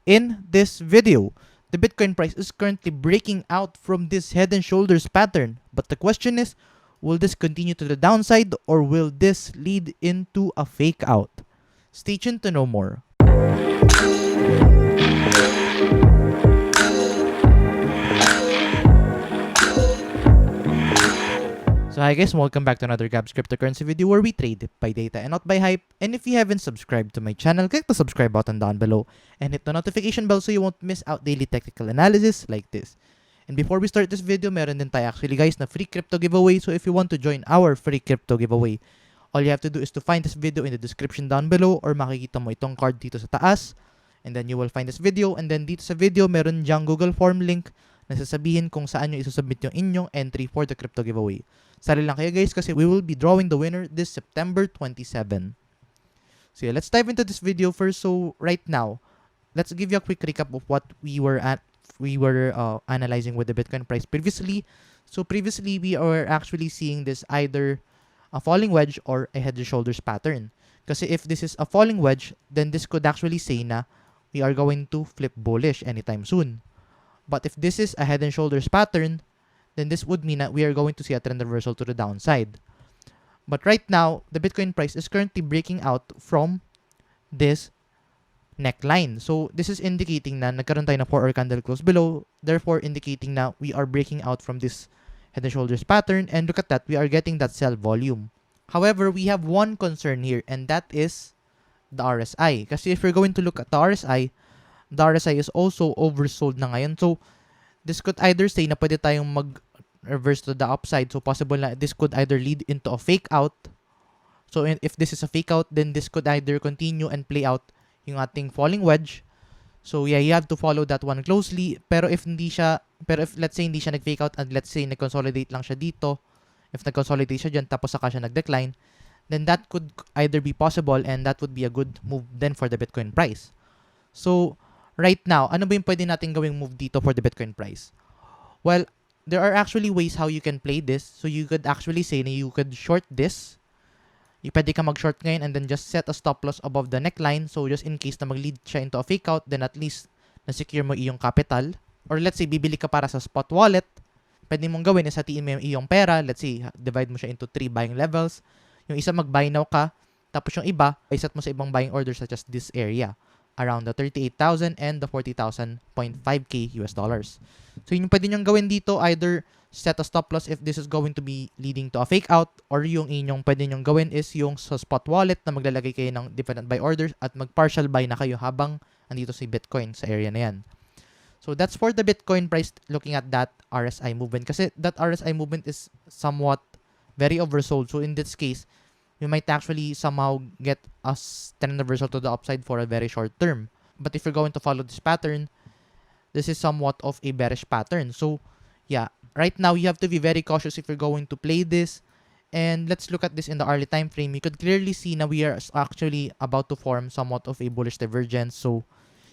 In this video, the Bitcoin price is currently breaking out from this head and shoulders pattern. But the question is, will this continue to the downside or will this lead into a fake out? Stay tuned to know more. So hi guys, welcome back to another Gab's cryptocurrency video where we trade by data and not by hype. And if you haven't subscribed to my channel, click the subscribe button down below and hit the notification bell so you won't miss out daily technical analysis like this. And before we start this video, meron din tayo actually guys na free crypto giveaway. So if you want to join our free crypto giveaway, all you have to do is to find this video in the description down below or makikita mo itong card dito sa taas. And then you will find this video and then dito sa video meron diyang Google form link na sasabihin kung saan nyo isusubmit yung inyong entry for the crypto giveaway. Sali lang kayo guys kasi we will be drawing the winner this September 27. So yeah, let's dive into this video first. So right now, let's give you a quick recap of what we were analyzing with the Bitcoin price previously. So previously, we are actually seeing this either a falling wedge or a head and shoulders pattern. Kasi if this is a falling wedge, then this could actually say na we are going to flip bullish anytime soon. But if this is a head and shoulders pattern, then this would mean that we are going to see a trend reversal to the downside. But right now, the Bitcoin price is currently breaking out from this neckline. So this is indicating na nagkaroon tayo na 4-hour candle close below, therefore indicating na we are breaking out from this head and shoulders pattern, and look at that, we are getting that sell volume. However, we have one concern here, and that is the RSI. Kasi if you're going to look at the RSI is also oversold na ngayon. So this could either say na pwede tayong mag-reverse to the upside. So possible na this could either lead into a fake out. So if this is a fake out, then this could either continue and play out yung ating falling wedge. So yeah, you have to follow that one closely. Pero if let's say hindi siya nag-fake out and let's say nag-consolidate lang siya dito, if nag-consolidate siya dyan tapos saka siya nag-decline, then that could either be possible and that would be a good move then for the Bitcoin price. So right now, ano ba yung pwede natin gawing move dito for the Bitcoin price? Well, there are actually ways how you can play this. So you could actually say na you could short this. Pwede ka mag-short ngayon and then just set a stop loss above the neckline. So just in case na mag-lead siya into a fake out, then at least na-secure mo iyong capital. Or let's say, bibili ka para sa spot wallet. Pwede mong gawin is hatiin mo yung iyong pera. Let's say, divide mo siya into 3 buying levels. Yung isa mag-buy now ka. Tapos yung iba, iset mo sa ibang buying orders such as this area, around the 38,000 and the 40,000.5k US dollars. So yun yung pwede nyong gawin dito, either set a stop loss if this is going to be leading to a fake out, or yung inyong pwede nyong gawin is yung sa spot wallet na maglalagay kayo ng different buy orders at mag-partial buy na kayo habang andito si Bitcoin sa area na yan. So that's for the Bitcoin price looking at that RSI movement. Kasi that RSI movement is somewhat very oversold. So in this case, you might actually somehow get a trend reversal to the upside for a very short term. But if you're going to follow this pattern, this is somewhat of a bearish pattern. So yeah, right now you have to be very cautious if you're going to play this. And let's look at this in the early time frame. You could clearly see na we are actually about to form somewhat of a bullish divergence. So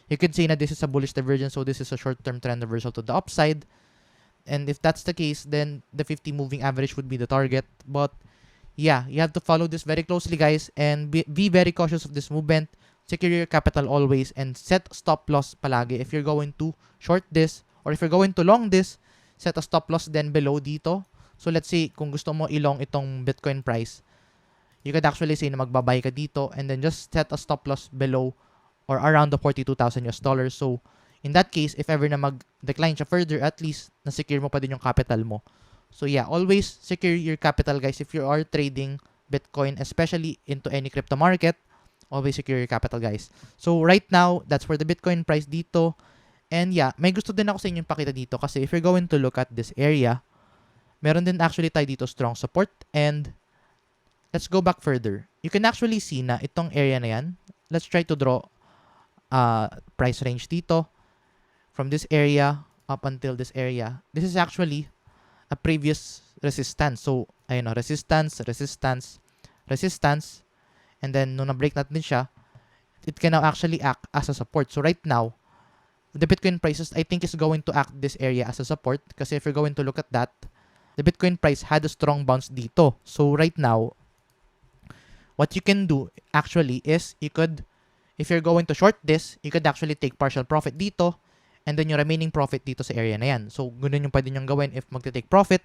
you could say na this is a bullish divergence. So this is a short-term trend reversal to the upside. And if that's the case, then the 50 moving average would be the target. But yeah, you have to follow this very closely, guys, and be very cautious of this movement. Secure your capital always and set stop loss palagi if you're going to short this, or if you're going to long this, set a stop loss then below dito. So let's say kung gusto mo ilong itong Bitcoin price, you could actually say na magbabay ka dito and then just set a stop loss below or around the 42,000 US dollars. So in that case, if ever na mag-decline siya further, at least na-secure mo pa din yung capital mo. So yeah, always secure your capital, guys. If you are trading Bitcoin, especially into any crypto market, always secure your capital, guys. So right now, that's for the Bitcoin price dito. And yeah, may gusto din ako sa inyong pakita dito kasi if you're going to look at this area, meron din actually tayo dito strong support. And let's go back further. You can actually see na itong area na yan. Let's try to draw price range dito. From this area up until this area. This is actually a previous resistance. So, ayun o, resistance, resistance, resistance. And then, nung na-break natin siya, it can now actually act as a support. So, right now, the Bitcoin prices, I think, is going to act this area as a support. Kasi if you're going to look at that, the Bitcoin price had a strong bounce dito. So, right now, what you can do, actually, is you could if you're going to short this, you could actually take partial profit dito and then yung remaining profit dito sa area na yan. So, ganun yung pwede nyo gawin if magte-take profit.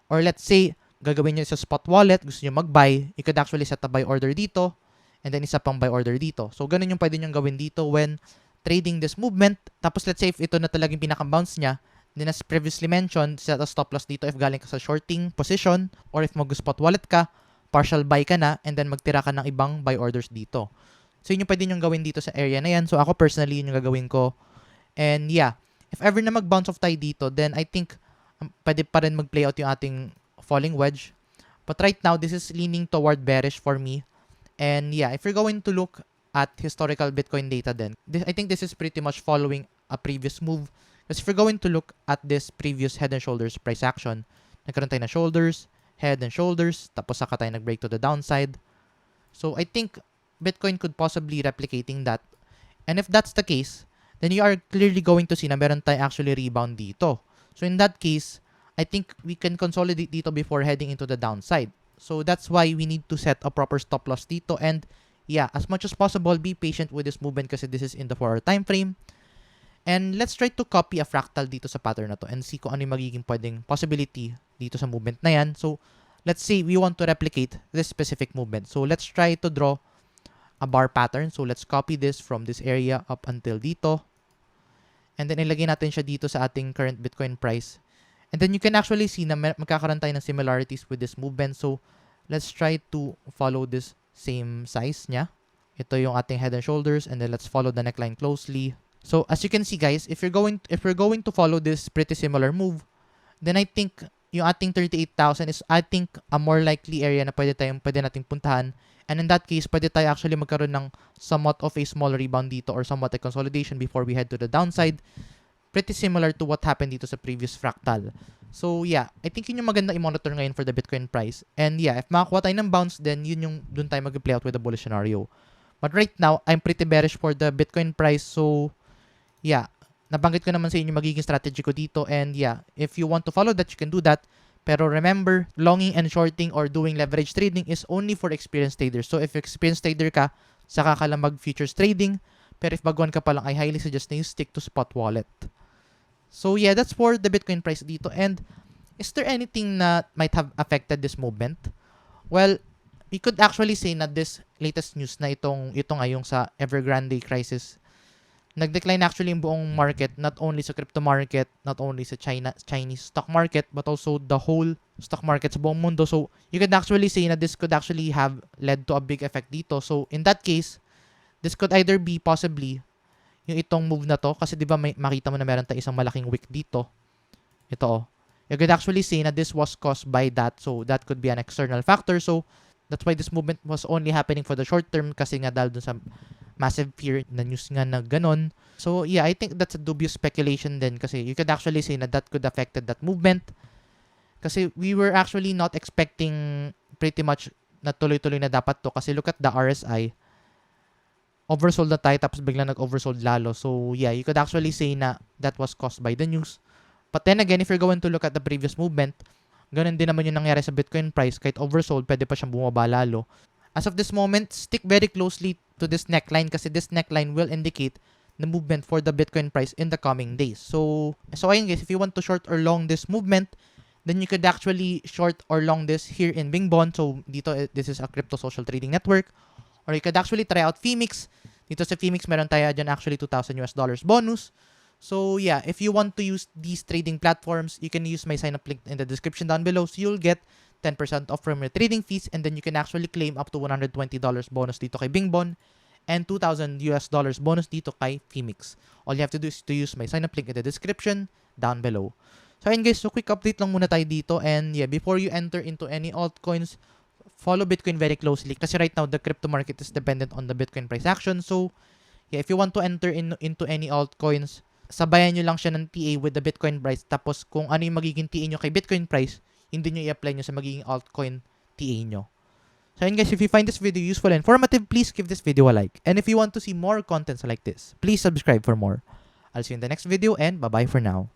Or let's say, gagawin nyo sa spot wallet, gusto nyo mag-buy, you could actually set a buy order dito and then isa pang buy order dito. So, ganun yung pwede nyo gawin dito when trading this movement. Tapos, let's say if ito na talagang pinaka-bounce niya, then as previously mentioned, set a stop loss dito if galing ka sa shorting position or if mag-spot wallet ka, partial buy ka na and then magtira ka ng ibang buy orders dito. So, yun yung pwede nyo gawin dito sa area na yan. So, ako personally, yun yung gagawin ko. And yeah, if ever na mag-bounce off tayo dito, then I think pwede pa rin mag-play out yung ating falling wedge. But right now, this is leaning toward bearish for me. And yeah, if you're going to look at historical Bitcoin data then, I think this is pretty much following a previous move. Because if you're going to look at this previous head and shoulders price action, nagkaroon tayo na shoulders, head and shoulders, tapos saka tayo nag-break to the downside. So I think Bitcoin could possibly replicating that. And if that's the case, then you are clearly going to see na meron tayo actually rebound dito. So in that case, I think we can consolidate dito before heading into the downside. So that's why we need to set a proper stop loss dito. And yeah, as much as possible, be patient with this movement kasi this is in the 4-hour time frame. And let's try to copy a fractal dito sa pattern na to and see kung ano yung magiging pwedeng possibility dito sa movement na yan. So let's say we want to replicate this specific movement. So let's try to draw a bar pattern. So let's copy this from this area up until dito. And then ilagay natin siya dito sa ating current Bitcoin price. And then you can actually see na magkakaroon tayo ng similarities with this movement. So let's try to follow this same size niya. Ito yung ating head and shoulders, and then let's follow the neckline closely. So as you can see guys, if we're going to follow this pretty similar move, then I think yung ating 38,000 is I think a more likely area na pwede nating puntahan. And in that case, pwede tayo actually magkaroon ng somewhat of a small rebound dito or somewhat a consolidation before we head to the downside. Pretty similar to what happened dito sa previous fractal. So yeah, I think yun yung maganda i-monitor ngayon for the Bitcoin price. And yeah, if makakuha tayo ng bounce, then yun yung dun tayo mag-play out with the bullish scenario. But right now, I'm pretty bearish for the Bitcoin price. So yeah, nabanggit ko naman sa inyo magiging strategy ko dito. And yeah, if you want to follow that, you can do that. Pero remember, longing and shorting or doing leverage trading is only for experienced traders. So if experienced trader ka, saka ka lang mag-futures trading. Pero if baguhan ka pa lang, I highly suggest na you stick to spot wallet. So yeah, that's for the Bitcoin price dito. And is there anything that might have affected this movement? Well, we could actually say na this latest news na ito nga yung sa Evergrande crisis, nag-decline actually yung buong market, not only sa crypto market, not only sa Chinese stock market, but also the whole stock market sa buong mundo. So, you could actually say na this could actually have led to a big effect dito. So, in that case, this could either be possibly yung itong move na to, kasi di ba makita mo na meron tayong isang malaking wick dito. Ito You could actually say na this was caused by that. So, that could be an external factor. So, that's why this movement was only happening for the short term kasi nga dahil dun sa massive fear na news nga na ganon. So, yeah, I think that's a dubious speculation din kasi you could actually say na that could affected that movement. Kasi we were actually not expecting pretty much na tuloy-tuloy na dapat to kasi look at the RSI. Oversold na tayo tapos biglang nag-oversold lalo. So, yeah, you could actually say na that was caused by the news. But then again, if you're going to look at the previous movement, ganun din naman yung nangyari sa Bitcoin price. Kahit oversold, pwede pa siyang bumaba lalo. As of this moment, stick very closely to this neckline kasi this neckline will indicate the movement for the Bitcoin price in the coming days. So ayun guys, if you want to short or long this movement, then you could actually short or long this here in Bingbon. So dito, this is a crypto social trading network. Or you could actually try out Phoenix. Dito sa Phoenix, meron tayo dyan actually $2,000 bonus. So yeah, if you want to use these trading platforms, you can use my sign up link in the description down below. So you'll get 10% off from your trading fees, and then you can actually claim up to $120 bonus dito kay Bingbon and $2,000 bonus dito kay Phoenix. All you have to do is to use my sign up link in the description down below. So ayun guys, so quick update lang muna tayo dito, and yeah, before you enter into any altcoins, follow Bitcoin very closely kasi right now the crypto market is dependent on the Bitcoin price action. So yeah, if you want to enter into any altcoins, sabayan nyo lang siya ng TA with the Bitcoin price. Tapos kung ano yung magiging TA nyo kay Bitcoin price, hindi nyo i-apply nyo sa magiging altcoin TA nyo. So yun guys, if you find this video useful and informative, please give this video a like. And if you want to see more contents like this, please subscribe for more. I'll see you in the next video, and bye-bye for now.